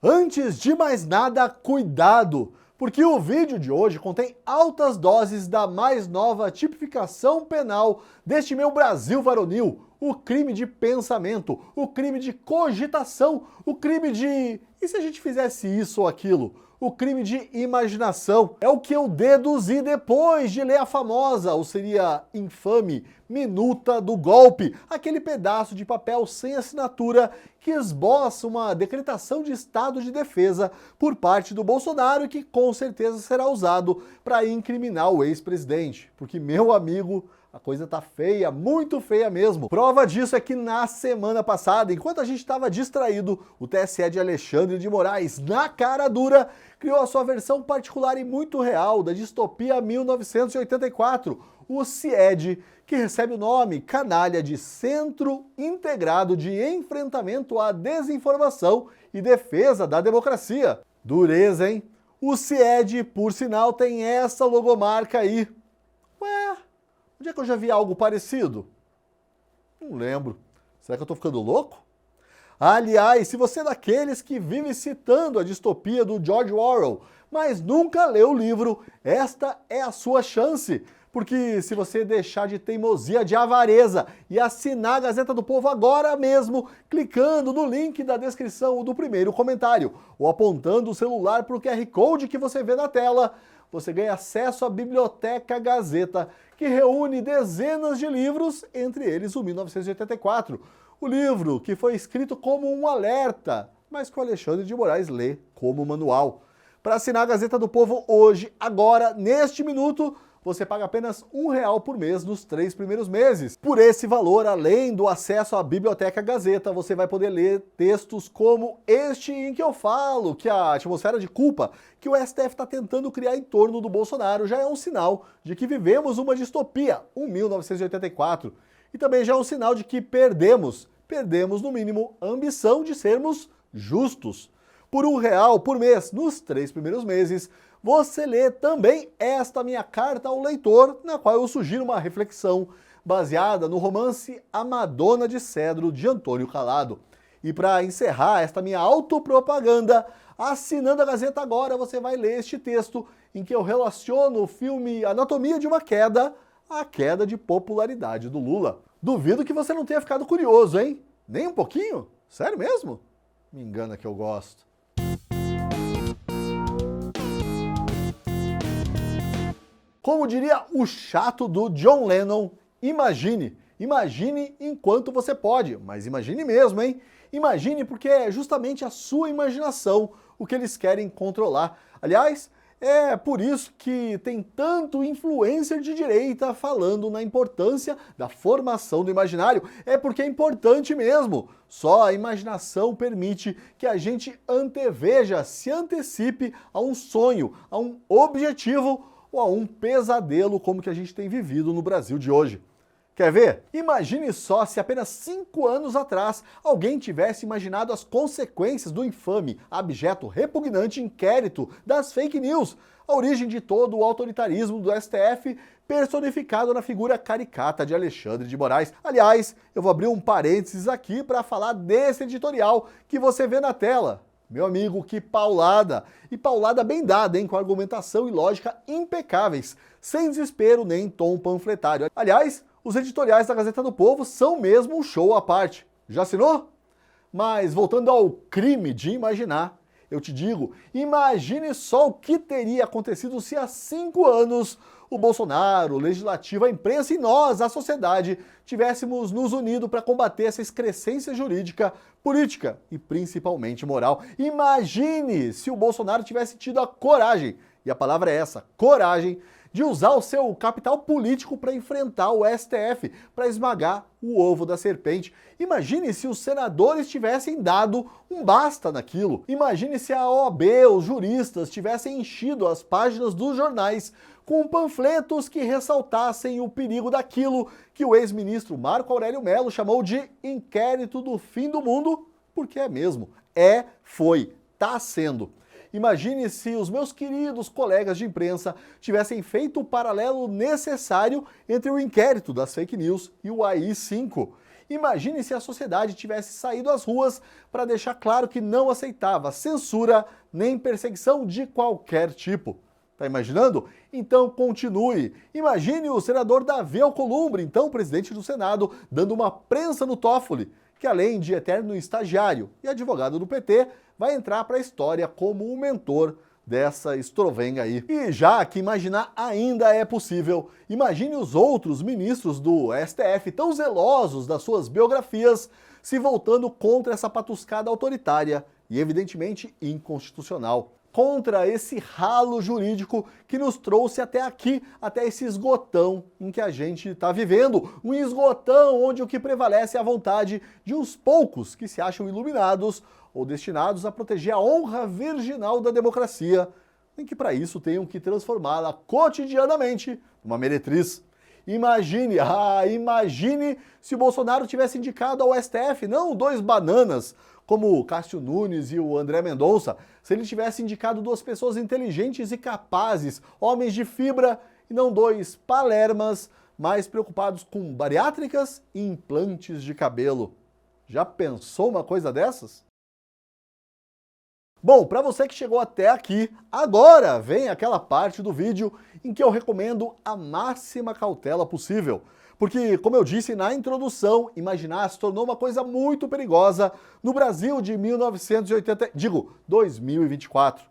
Antes de mais nada, cuidado, porque o vídeo de hoje contém altas doses da mais nova tipificação penal deste meu Brasil varonil, o crime de pensamento, o crime de cogitação, o crime de... e se a gente fizesse isso ou aquilo? O crime de imaginação. É o que eu deduzi depois de ler a famosa, ou seria infame, minuta do golpe, aquele pedaço de papel sem assinatura que esboça uma decretação de estado de defesa por parte do Bolsonaro e que com certeza será usado para incriminar o ex-presidente. Porque, meu amigo, a coisa tá feia, muito feia mesmo. Prova disso é que na semana passada, enquanto a gente estava distraído, o TSE de Alexandre de Moraes, na cara dura, criou a sua versão particular e muito real da distopia 1984, o CIED, que recebe o nome canalha de Centro Integrado de Enfrentamento à Desinformação e Defesa da Democracia. Dureza, hein? O CIED, por sinal, tem essa logomarca aí. Ué, onde é que eu já vi algo parecido? Não lembro. Será que eu tô ficando louco? Aliás, se você é daqueles que vive citando a distopia do George Orwell, mas nunca leu o livro, esta é a sua chance. Porque se você deixar de teimosia, de avareza e assinar a Gazeta do Povo agora mesmo, clicando no link da descrição do primeiro comentário, ou apontando o celular para o QR Code que você vê na tela, você ganha acesso à Biblioteca Gazeta, que reúne dezenas de livros, entre eles o 1984. O livro que foi escrito como um alerta, mas que o Alexandre de Moraes lê como manual. Para assinar a Gazeta do Povo hoje, agora, neste minuto, você paga apenas R$1 por mês nos 3 primeiros meses. Por esse valor, além do acesso à Biblioteca Gazeta, você vai poder ler textos como este em que eu falo que a atmosfera de culpa que o STF está tentando criar em torno do Bolsonaro já é um sinal de que vivemos uma distopia, 1984. E também já é um sinal de que perdemos no mínimo a ambição de sermos justos. Por R$1 por mês nos 3 primeiros meses, você lê também esta minha carta ao leitor, na qual eu sugiro uma reflexão baseada no romance A Madonna de Cedro, de Antônio Calado. E para encerrar esta minha autopropaganda, assinando a Gazeta agora, você vai ler este texto em que eu relaciono o filme Anatomia de uma Queda à queda de popularidade do Lula. Duvido que você não tenha ficado curioso, hein? Nem um pouquinho? Sério mesmo? Me engana que eu gosto. Como diria o chato do John Lennon, imagine. Imagine enquanto você pode, mas imagine mesmo, hein? Imagine porque é justamente a sua imaginação o que eles querem controlar. Aliás, é por isso que tem tanto influencer de direita falando na importância da formação do imaginário. É porque é importante mesmo. Só a imaginação permite que a gente anteveja, se antecipe a um sonho, a um objetivo ou a um pesadelo como que a gente tem vivido no Brasil de hoje. Quer ver? Imagine só se apenas 5 anos atrás alguém tivesse imaginado as consequências do infame, abjeto, repugnante inquérito das fake news, a origem de todo o autoritarismo do STF personificado na figura caricata de Alexandre de Moraes. Aliás, eu vou abrir um parênteses aqui para falar desse editorial que você vê na tela. Meu amigo, que paulada! E paulada bem dada, hein? Com argumentação e lógica impecáveis, sem desespero nem tom panfletário. Aliás, os editoriais da Gazeta do Povo são mesmo um show à parte. Já assinou? Mas voltando ao crime de imaginar, eu te digo, imagine só o que teria acontecido se há 5 anos o Bolsonaro, o Legislativo, a imprensa e nós, a sociedade, tivéssemos nos unido para combater essa excrescência jurídica, política e principalmente moral. Imagine se o Bolsonaro tivesse tido a coragem, e a palavra é essa, coragem, de usar o seu capital político para enfrentar o STF, para esmagar o ovo da serpente. Imagine se os senadores tivessem dado um basta naquilo. Imagine se a OAB, os juristas, tivessem enchido as páginas dos jornais com panfletos que ressaltassem o perigo daquilo que o ex-ministro Marco Aurélio Mello chamou de inquérito do fim do mundo, porque é mesmo, foi, tá sendo. Imagine se os meus queridos colegas de imprensa tivessem feito o paralelo necessário entre o inquérito das fake news e o AI-5. Imagine se a sociedade tivesse saído às ruas para deixar claro que não aceitava censura nem perseguição de qualquer tipo. Tá imaginando? Então continue. Imagine o senador Davi Alcolumbre, então presidente do Senado, dando uma prensa no Toffoli, que além de eterno estagiário e advogado do PT, vai entrar para a história como o mentor dessa estrovenga aí. E já que imaginar ainda é possível, imagine os outros ministros do STF tão zelosos das suas biografias se voltando contra essa patuscada autoritária e evidentemente inconstitucional. Contra esse ralo jurídico que nos trouxe até aqui, até esse esgotão em que a gente está vivendo. Um esgotão onde o que prevalece é a vontade de uns poucos que se acham iluminados ou destinados a proteger a honra virginal da democracia, em que para isso tenham que transformá-la cotidianamente numa meretriz. Imagine se o Bolsonaro tivesse indicado ao STF, não dois bananas, como o Cássio Nunes e o André Mendonça, se ele tivesse indicado duas pessoas inteligentes e capazes, homens de fibra, e não dois palermas mais preocupados com bariátricas e implantes de cabelo. Já pensou uma coisa dessas? Bom, para você que chegou até aqui, agora vem aquela parte do vídeo em que eu recomendo a máxima cautela possível. Porque, como eu disse na introdução, imaginar se tornou uma coisa muito perigosa no Brasil de 2024.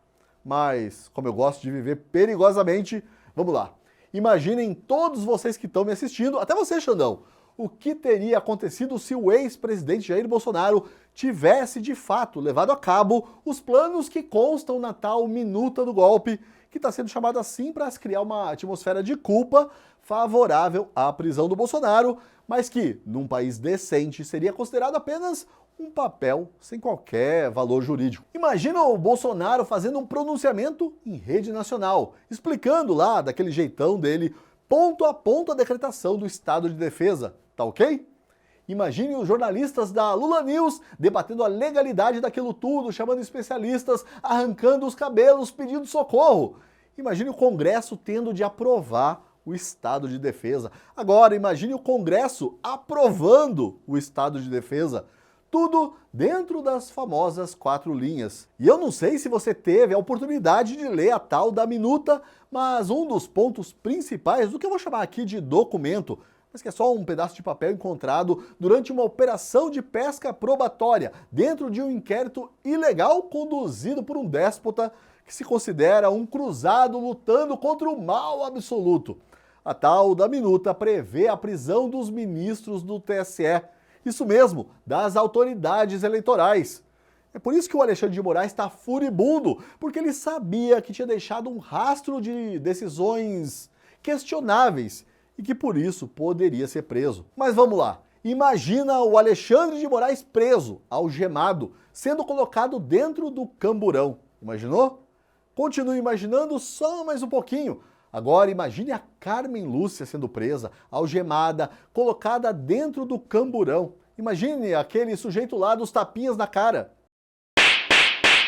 Mas, como eu gosto de viver perigosamente, vamos lá. Imaginem todos vocês que estão me assistindo, até você, Xandão, o que teria acontecido se o ex-presidente Jair Bolsonaro tivesse, de fato, levado a cabo os planos que constam na tal minuta do golpe, que está sendo chamada assim para criar uma atmosfera de culpa favorável à prisão do Bolsonaro, mas que, num país decente, seria considerado apenas um papel sem qualquer valor jurídico. Imagina o Bolsonaro fazendo um pronunciamento em rede nacional, explicando lá, daquele jeitão dele, ponto a ponto a decretação do estado de defesa, tá ok? Imagine os jornalistas da Lula News debatendo a legalidade daquilo tudo, chamando especialistas, arrancando os cabelos, pedindo socorro. Imagine o Congresso tendo de aprovar o estado de defesa. Agora, imagine o Congresso aprovando o estado de defesa. Tudo dentro das famosas 4 linhas. E eu não sei se você teve a oportunidade de ler a tal da minuta, mas um dos pontos principais do que eu vou chamar aqui de documento, mas que é só um pedaço de papel encontrado durante uma operação de pesca probatória dentro de um inquérito ilegal conduzido por um déspota que se considera um cruzado lutando contra o mal absoluto. A tal da minuta prevê a prisão dos ministros do TSE. Isso mesmo, das autoridades eleitorais. É por isso que o Alexandre de Moraes está furibundo, porque ele sabia que tinha deixado um rastro de decisões questionáveis e que por isso poderia ser preso. Mas vamos lá, imagina o Alexandre de Moraes preso, algemado, sendo colocado dentro do camburão. Imaginou? Continue imaginando só mais um pouquinho. Agora imagine a Carmen Lúcia sendo presa, algemada, colocada dentro do camburão. Imagine aquele sujeito lá dos tapinhas na cara.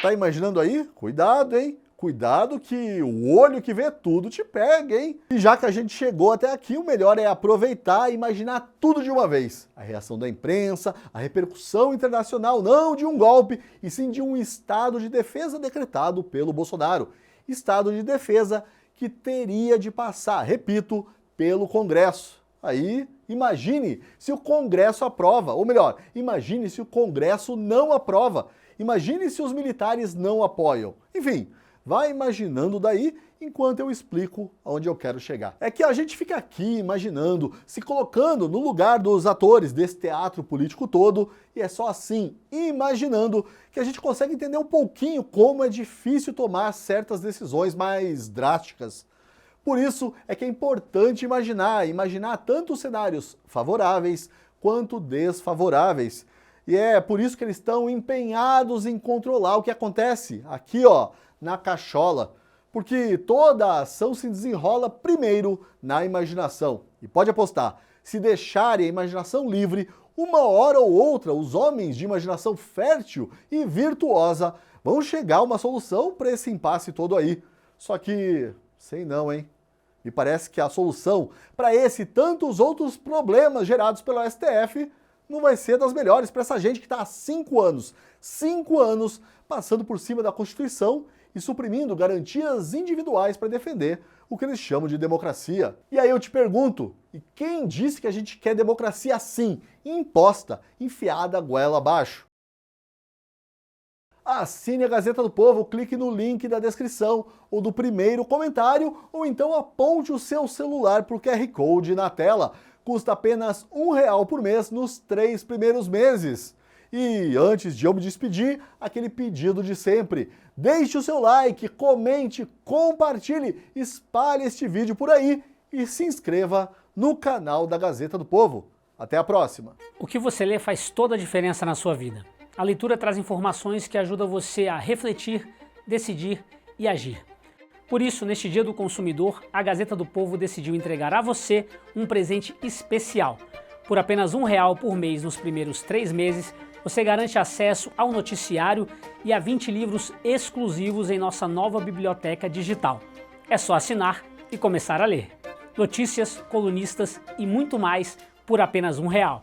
Tá imaginando aí? Cuidado, hein? Cuidado que o olho que vê tudo te pega, hein? E já que a gente chegou até aqui, o melhor é aproveitar e imaginar tudo de uma vez. A reação da imprensa, a repercussão internacional, não de um golpe, e sim de um estado de defesa decretado pelo Bolsonaro. Estado de defesa que teria de passar, repito, pelo Congresso. Aí, imagine se o Congresso aprova, ou melhor, imagine se o Congresso não aprova. Imagine se os militares não apoiam. Enfim, vai imaginando daí enquanto eu explico aonde eu quero chegar. É que a gente fica aqui imaginando, se colocando no lugar dos atores desse teatro político todo, e é só assim, imaginando, que a gente consegue entender um pouquinho como é difícil tomar certas decisões mais drásticas. Por isso é que é importante imaginar tanto os cenários favoráveis quanto desfavoráveis. E é por isso que eles estão empenhados em controlar o que acontece aqui, ó, na cachola. Porque toda a ação se desenrola primeiro na imaginação. E pode apostar, se deixarem a imaginação livre, uma hora ou outra, os homens de imaginação fértil e virtuosa vão chegar a uma solução para esse impasse todo aí. Só que, sei não, hein? Me parece que a solução para esse e tantos outros problemas gerados pelo STF não vai ser das melhores para essa gente que está há 5 anos passando por cima da Constituição e suprimindo garantias individuais para defender o que eles chamam de democracia. E aí eu te pergunto, e quem disse que a gente quer democracia assim, imposta, enfiada a goela abaixo? Assine a Gazeta do Povo, clique no link da descrição ou do primeiro comentário, ou então aponte o seu celular para o QR Code na tela. Custa apenas R$1 por mês nos 3 primeiros meses. E antes de eu me despedir, aquele pedido de sempre. Deixe o seu like, comente, compartilhe, espalhe este vídeo por aí e se inscreva no canal da Gazeta do Povo. Até a próxima! O que você lê faz toda a diferença na sua vida. A leitura traz informações que ajudam você a refletir, decidir e agir. Por isso, neste Dia do Consumidor, a Gazeta do Povo decidiu entregar a você um presente especial. Por apenas R$1 por mês nos primeiros 3 meses, você garante acesso ao noticiário e a 20 livros exclusivos em nossa nova biblioteca digital. É só assinar e começar a ler. Notícias, colunistas e muito mais por apenas R$1.